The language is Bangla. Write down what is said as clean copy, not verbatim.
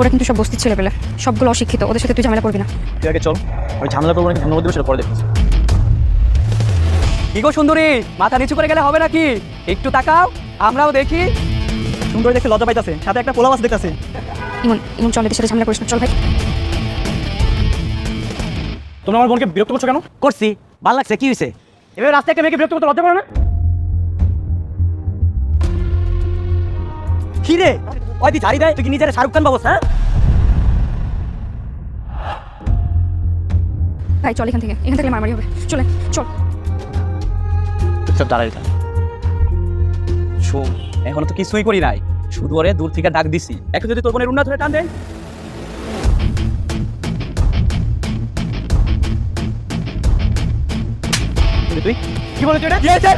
ওরা কিন্তু সব বস্তির ছেলে পেলে, সবগুলো অশিক্ষিত, ওদের সাথে তুই ঝামেলা করবি না। তুই আগে চল, আমি ঝামেলা করবো নাকি ধন্যবাদ দেবো সেটা পরে দেখতেছি। কি গো সুন্দরী, মাথা নিচু করে গেলে হবে নাকি? একটু তাকাও, আমরাও দেখি। সুন্দর দেখতে লজ্জা পাইতাছে, সাথে একটা পোলা মাছ দেখতাছে। ইমন ইমন চল, এদের সাথে ঝামেলা করিস না, চল ভাই। তোমরা আমার বোনকে বিরক্ত করছো কেন? করছি, ভাল লাগছে, কি হয়েছে? এভাবে রাস্তায় একটা মেয়েকে বিরক্ত করতে লজ্জা করে না? কি রে, ওই দি ঝাড়ি দেয়, তুই কি নিজের শাহরুখ খান বাবস? হ্যাঁ ভাই চল এখান থেকে মারামারি হবে, চলে চল। চুপচাপ দাঁড়াই থাক। শোন, এখনো তো কিছুই করি নাই, শুধু ওরে দূর থেকে ডাক দিছি। একটু যদি তোর বোনের উন্নত ধরে টান দেয়। তুই কি বলেছো এটা? কি হয়েছে?